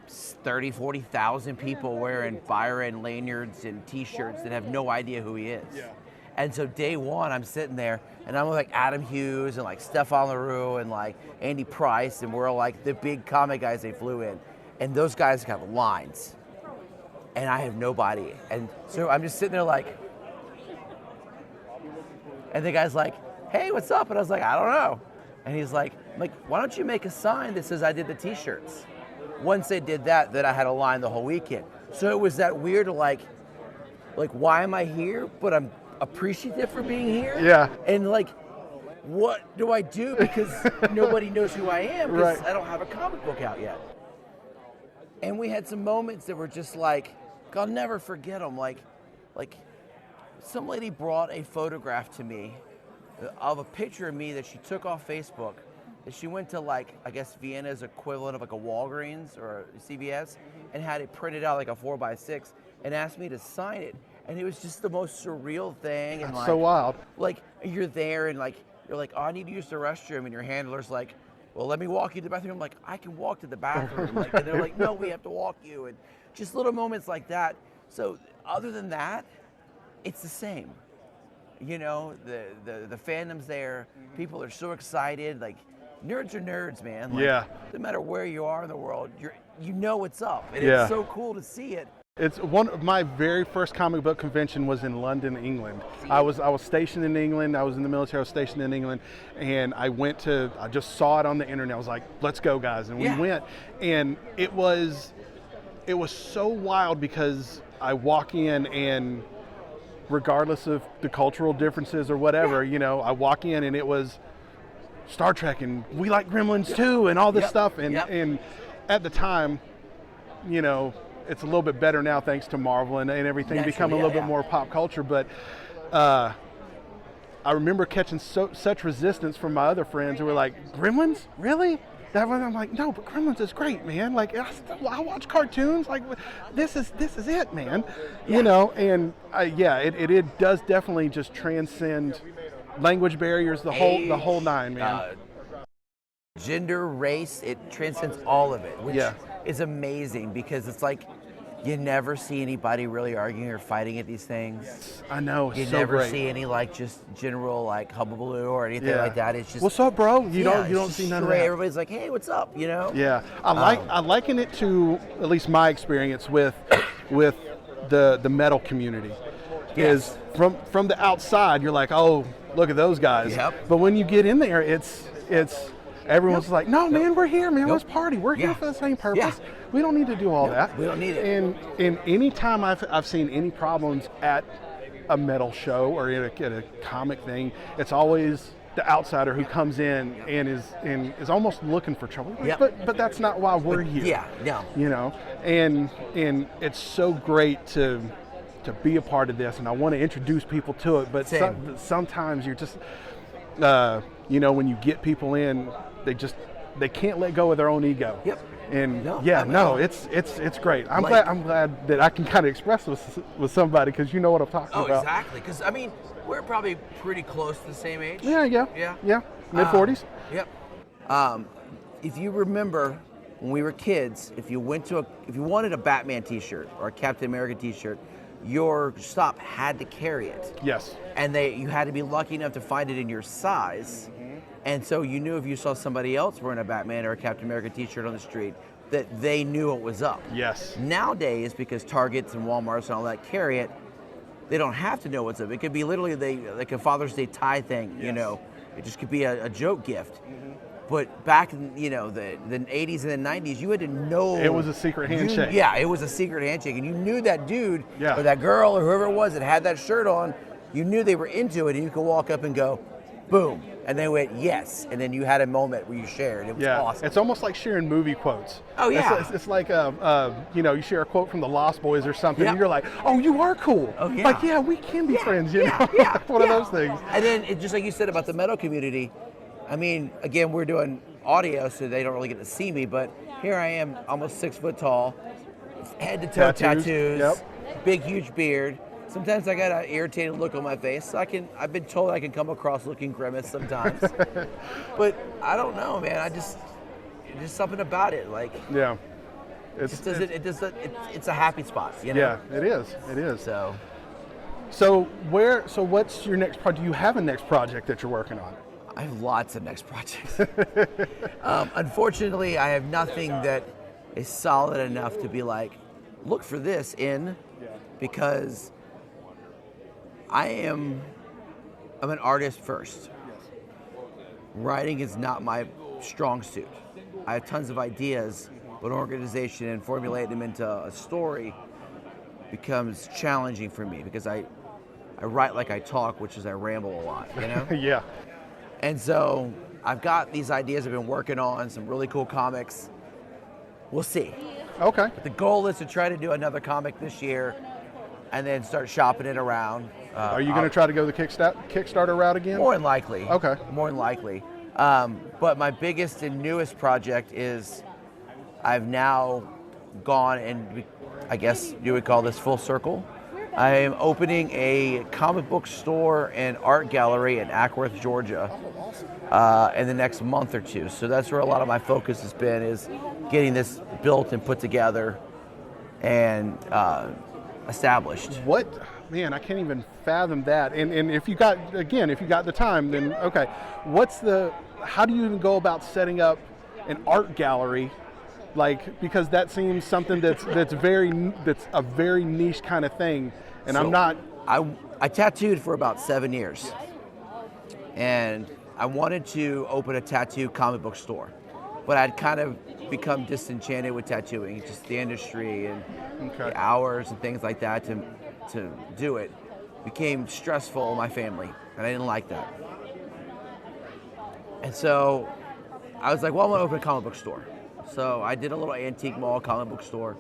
30, 40,000 people wearing Byron lanyards and t-shirts that have no idea who he is. Yeah. And so day one, I'm sitting there and I'm with like Adam Hughes and like Stefan LaRue and like Andy Price, and we're all like the big comic guys they flew in. And those guys have lines. And I have nobody. And so I'm just sitting there like, and the guy's like, hey, what's up? And I was like, I don't know. And he's like, why don't you make a sign that says I did the t-shirts? Once they did that, then I had a line the whole weekend. So it was that weird, like, why am I here? But I'm appreciative for being here. Yeah. And like, what do I do? Because nobody knows who I am because Right. I don't have a comic book out yet. And we had some moments that were just like, I'll never forget them. Like some lady brought a photograph to me of a picture of me that she took off Facebook. That she went to like, I guess Vienna's equivalent of like a Walgreens or a CVS and had it printed out like a 4x6 and asked me to sign it. And it was just the most surreal thing. And That's so wild. Like you're there and like, you're like, oh, I need to use the restroom. And your handler's like, well, let me walk you to the bathroom. I'm like, I can walk to the bathroom. Like, and they're like, no, we have to walk you. And just little moments like that. So other than that, it's the same. The fandom's there. People are so excited. Like, nerds are nerds, man. Like, Yeah. no matter where you are in the world, you know what's up. And Yeah. it's so cool to see it. It's one of my very first comic book convention was in London, England. I was stationed in England. I was in the military. I was stationed in England, and I just saw it on the internet. I was like, "Let's go, guys!" And we went, and it was so wild because I walk in and regardless of the cultural differences or whatever, I walk in and it was Star Trek and we like Gremlins too and all this stuff, and at the time, it's a little bit better now thanks to Marvel and everything become a little bit more pop culture. But I remember catching such resistance from my other friends who were like, Gremlins? Really? That one? I'm like, no, but Gremlins is great, man. Like, I watch cartoons. Like, this is it, man. And it does definitely just transcend language barriers, the whole nine, man. Gender, race, it transcends all of it, which is amazing because it's like you never see anybody really arguing or fighting at these things. I know, you so never great. see any like just general like hubbubaloo or anything like that. It's just, what's up, bro? You don't see none of that. Everybody's like, hey, what's up? Yeah, I liken it to at least my experience with the metal community. Is from the outside you're like, oh, look at those guys. Yep. But when you get in there, it's everyone's like, no, man, we're here, man. Let's party. We're here for the same purpose. We don't need to do all that. We don't need it. And any time I've seen any problems at a metal show or at a comic thing, it's always the outsider who comes in and is almost looking for trouble. But that's not why we're here. Yeah, no. And it's so great to be a part of this, and I want to introduce people to it. But sometimes you're just, when you get people in, they can't let go of their own ego. Yep. And it's great. I'm glad that I can kind of express this with somebody because you know what I'm talking about. Oh, exactly. Because we're probably pretty close to the same age. Yeah. Mid 40s. Yep. If you remember when we were kids, if you wanted a Batman T-shirt or a Captain America T-shirt, your shop had to carry it. Yes. And you had to be lucky enough to find it in your size. And so you knew if you saw somebody else wearing a Batman or a Captain America T-shirt on the street, that they knew it was up. Yes. Nowadays, because Targets and Walmarts and all that carry it, they don't have to know what's up. It could be literally like a Father's Day tie thing, you know. It just could be a joke gift. But back in, the 80s and the 90s, you had to know. It was a secret handshake. It was a secret handshake. And you knew that dude Yeah. or that girl or whoever it was that had that shirt on, you knew they were into it, and you could walk up and go, boom. And they went, yes. And then you had a moment where you shared. It was awesome. It's almost like sharing movie quotes. Oh, yeah. It's like, you share a quote from the Lost Boys or something, Yep. and you're like, oh, you are cool. Oh, yeah. Like, yeah, we can be friends, you know? Yeah, One of those things. And then, just like you said about the metal community, I mean, again, we're doing audio, so they don't really get to see me, but here I am, almost 6 foot tall, head to toe tattoos, Yep. big, huge beard. Sometimes I got an irritated look on my face. So I've been told I can come across looking grimace sometimes. But I don't know, man. There's something about it. Like, Yeah. it's a happy spot, you know? Yeah, it is. It is. So So what's your next project? Do you have a next project that you're working on? I have lots of next projects. Unfortunately, I have nothing that is solid enough to be like, look for this because I'm an artist first. Writing is not my strong suit. I have tons of ideas, but organization and formulating them into a story becomes challenging for me because I write like I talk, which is I ramble a lot, you know? Yeah. And so I've got these ideas I've been working on, some really cool comics. We'll see. Okay. But the goal is to try to do another comic this year and then start shopping it around. Are you going to try to go the Kickstarter route again? More than likely. Okay. More than likely. But my biggest and newest project is I've now gone and I guess you would call this full circle. I am opening a comic book store and art gallery in Ackworth, Georgia, in the next month or two. So that's where a lot of my focus has been, is getting this built and put together and established. Man, I can't even fathom that. And if you got the time, then okay. How do you even go about setting up an art gallery? Like, because that seems something that's a very niche kind of thing. And So, I'm not. I tattooed for about 7 years. And I wanted to open a tattoo comic book store. But I'd kind of become disenchanted with tattooing, just the industry and the hours and things like that to do it became stressful on my family, and I didn't like that. And so I was like, well, I'm gonna open a comic book store. So I did a little antique mall comic book store,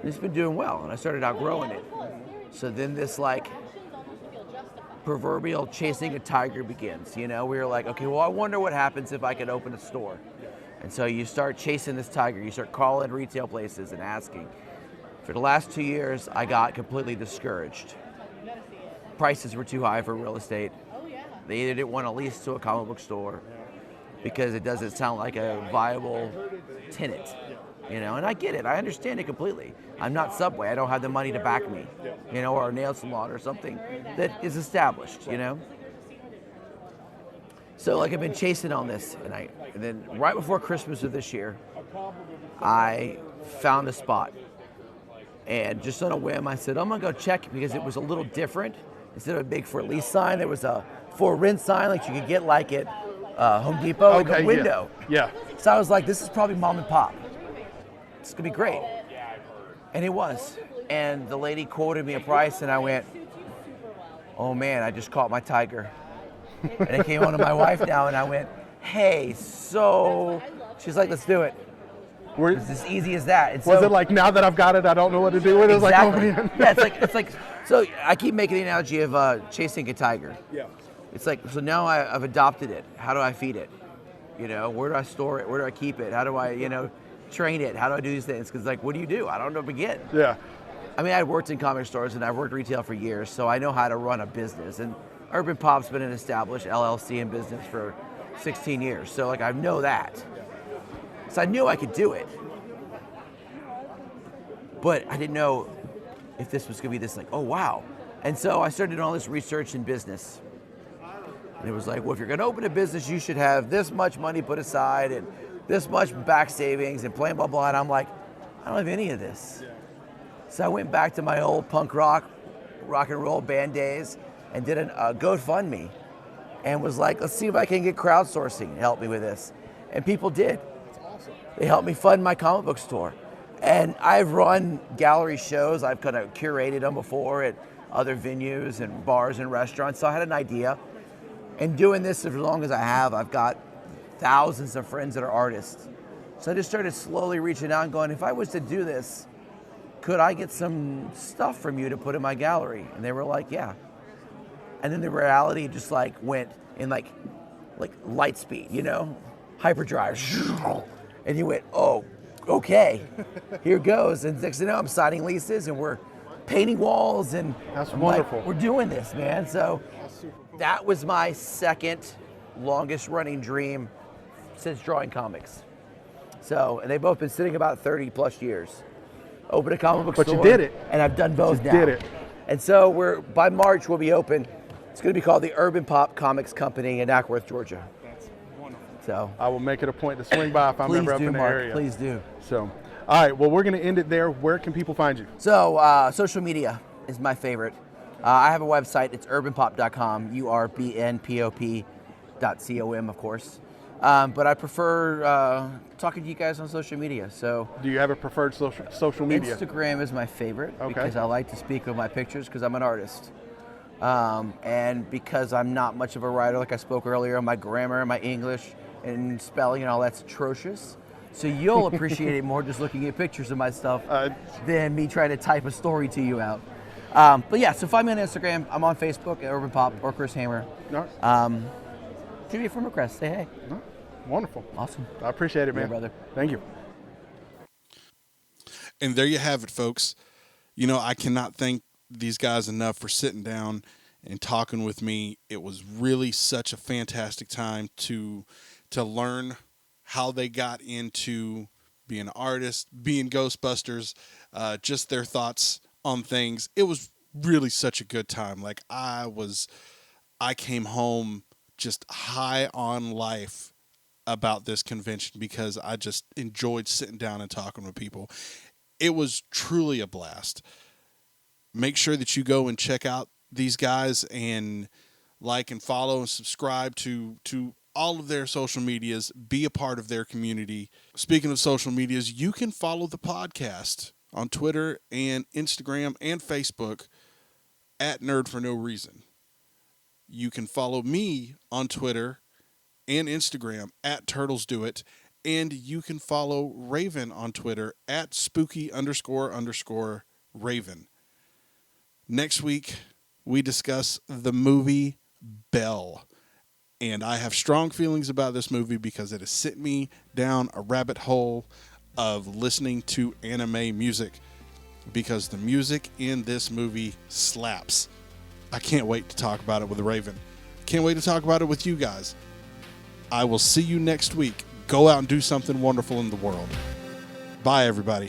and it's been doing well, and I started outgrowing it. So then this like proverbial chasing a tiger begins, you know? We were like, okay, well, I wonder what happens if I could open a store. And so you start chasing this tiger, you start calling retail places and asking. For the last 2 years, I got completely discouraged. Prices were too high for real estate. They either didn't want to lease to a comic book store because it doesn't sound like a viable tenant, you know? And I get it, I understand it completely. I'm not Subway, I don't have the money to back me, you know, or a nail salon or something that is established, you know? So like I've been chasing on this, and then right before Christmas of this year, I found a spot. And just on a whim, I said, I'm gonna go check, because it was a little different. Instead of a big for lease sign, there was a for rent sign like you could get like at Home Depot in the window. Yeah. So I was like, this is probably mom and pop. It's gonna be great. And it was. And the lady quoted me a price, and I went, oh man, I just caught my tiger. And it came on to my wife now, and I went, hey, so she's like, let's do it. It's as easy as that. And Was it like, now that I've got it, I don't know what to do with it? Exactly. It was like, oh man. Yeah, it's like. So I keep making the analogy of chasing a tiger. Yeah. It's like, so now I've adopted it. How do I feed it? You know, where do I store it? Where do I keep it? How do I, train it? How do I do these things? Because like, what do? I don't know where to begin. Yeah. I mean, I've worked in comic stores and I've worked retail for years, so I know how to run a business. And Urban Pop's been an established LLC in business for 16 years, so like I know that. So I knew I could do it. But I didn't know if this was going to be this like, oh, wow. And so I started doing all this research in business. And it was like, well, if you're going to open a business, you should have this much money put aside and this much back savings and blah, blah, blah. And I'm like, I don't have any of this. So I went back to my old punk rock and roll band days and did a GoFundMe and was like, let's see if I can get crowdsourcing to help me with this. And people did. That's awesome. They helped me fund my comic book store. And I've run gallery shows. I've kind of curated them before at other venues and bars and restaurants. So I had an idea. And doing this as long as I have, I've got thousands of friends that are artists. So I just started slowly reaching out and going, if I was to do this, could I get some stuff from you to put in my gallery? And they were like, yeah. And then the reality just like went in like light speed, you know, hyperdrive. And you went, oh, okay, here goes. And next thing you know, I'm signing leases and we're painting walls and that's I'm wonderful. Like, we're doing this, man. So that was my second longest running dream since drawing comics. So, and they've both been sitting about 30 plus years. Open a comic book store. But you did it. And I've done both now. Did it. And so by March we'll be open. It's going to be called the Urban Pop Comics Company in Ackworth, Georgia. That's wonderful. So I will make it a point to swing by if I'm ever up in the Mark, area. Please do. So, all right. Well, we're going to end it there. Where can people find you? So social media is my favorite. I have a website. It's urbanpop.com. URBNPOP.com, of course. But I prefer talking to you guys on social media. So do you have a preferred social media? Instagram is my favorite okay. Because I like to speak with my pictures because I'm an artist. And because I'm not much of a writer, like I spoke earlier, my grammar, my English, and spelling and all that's atrocious. So you'll appreciate it more just looking at pictures of my stuff than me trying to type a story to you out. But yeah, so find me on Instagram. I'm on Facebook at Urban Pop or Chris Hammer. No. Shoot me a friend request. Say hey. No. Wonderful. Awesome. I appreciate it, man. Yeah, brother. Thank you. And there you have it, folks. You know, I cannot thank these guys enough for sitting down and talking with me. It was really such a fantastic time to learn how they got into being an artist, being Ghostbusters, just their thoughts on things. It was really such a good time. Like I came home just high on life about this convention because I just enjoyed sitting down and talking with people. It was truly a blast. Make sure that you go and check out these guys and like and follow and subscribe to all of their social medias. Be a part of their community. Speaking of social medias, you can follow the podcast on Twitter and Instagram and Facebook at Nerd for No Reason. You can follow me on Twitter and Instagram at Turtles Do It. And you can follow Raven on Twitter at spooky__Raven. Next week, we discuss the movie Belle. And I have strong feelings about this movie because it has sent me down a rabbit hole of listening to anime music. Because the music in this movie slaps. I can't wait to talk about it with Raven. Can't wait to talk about it with you guys. I will see you next week. Go out and do something wonderful in the world. Bye, everybody.